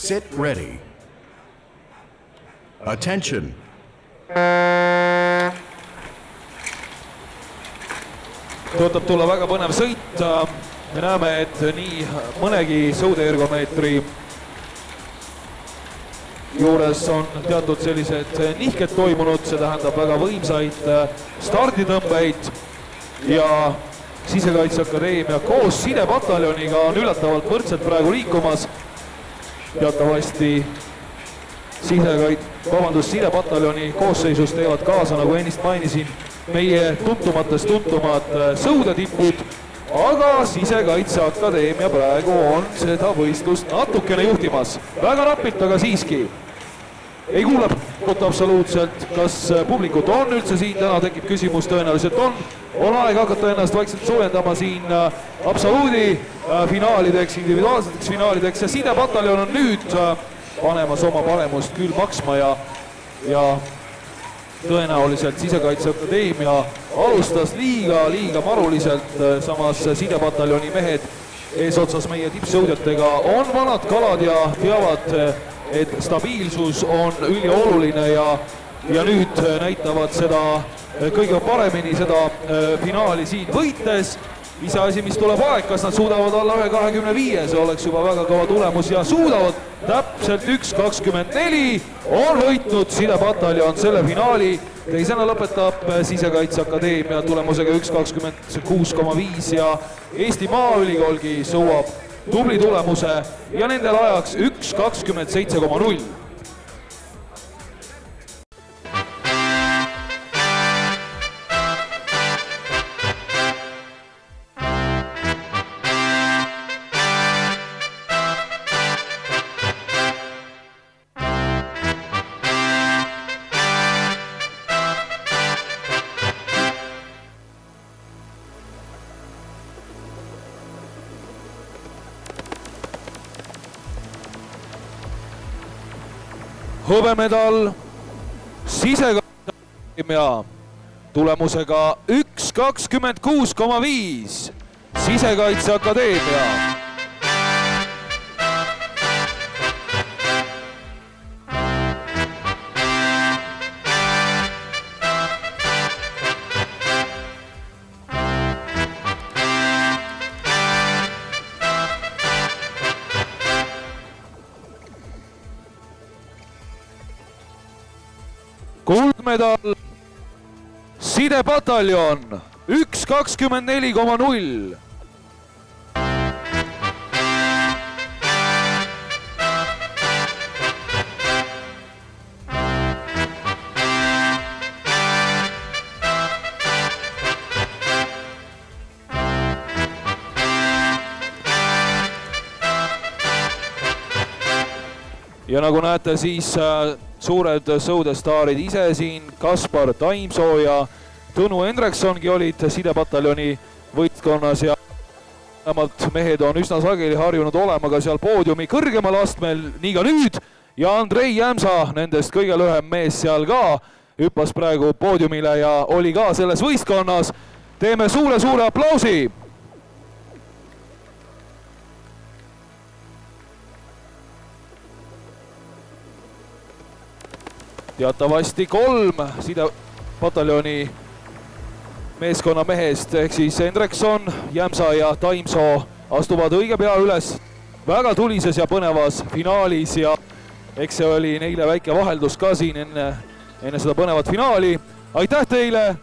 Sit ready. Attention. Tõotab tulla väga põnev sõit. Me näeme, et nii mõnegi sõudeergomeetri juures on teatud sellised nihked toimunud, see tähendab väga võimsaid starditõmbeid ja Sisekaitseakadeemia koos sidepataljoniga on üllatavalt võrdselt praegu liikumas. Teatavasti sidepataljoni koosseisus teevad kaasa, nagu ennist mainisin, meie tuntumatest tuntumad sõudetipud, aga Sisekaitseakadeemia praegu on seda võistlust natukene juhtimas. Väga napilt, aga siiski. Ei kuule absoluutselt, kas publikut on üldse siin, täna tekib küsimus, tõenäoliselt on. On aeg hakata ennast vaikselt soojendama siin absoluudi finaalideks, individuaalseteks finaalideks ja sidepataljon on nüüd panemas oma paremust küll maksma ja tõenäoliselt Sisekaitseakadeemia alustas liiga maruliselt, samas sidepataljoni mehed eesotsas meie tippsõudjatega on vanad kalad ja teavad, et stabiilsus on ülioluline ja nüüd näitavad seda kõige paremini seda finaali siin võites. Iseasi, mis tuleb aeg, kas nad suudavad alla 1.25, see oleks juba väga kõva tulemus ja suudavad täpselt 1.24 on võitnud sidepataljon selle finaali. Teisena lõpetab Sisekaitseakadeemia tulemusega 1.26,5 ja Eesti Maaülikoolgi sõuab tubli tulemuse ja nendel ajaks 1.27,0. Hõbemedal Sisekaitseakadeemia tulemusega 1.26,5 Sisekaitseakadeemia. Kuldmedal sidepataljon 1.24,0. Ja nagu näete, siis suured sõudestaarid ise siin, Kaspar Taimsoo ja Tõnu Hendriksongi olid sidepataljoni võistkonnas ja vähemalt mehed on üsna sageli harjunud olema ka seal poodiumi kõrgemal astmel, nii ka nüüd. Ja Andrei Jämsa, nendest kõige lühem mees seal ka, hüppas praegu poodiumile ja oli ka selles võistkonnas. Teeme suure aplausi. Teatavasti 3 sidepataljoni meeskonna mehest ehk siis Hendrikson, Jämsa ja Taimsoo astuvad õige pea üles väga tulises ja põnevas finaalis ja eks see oli neile väike vaheldus ka siin enne seda põnevat finaali. Aitäh teile!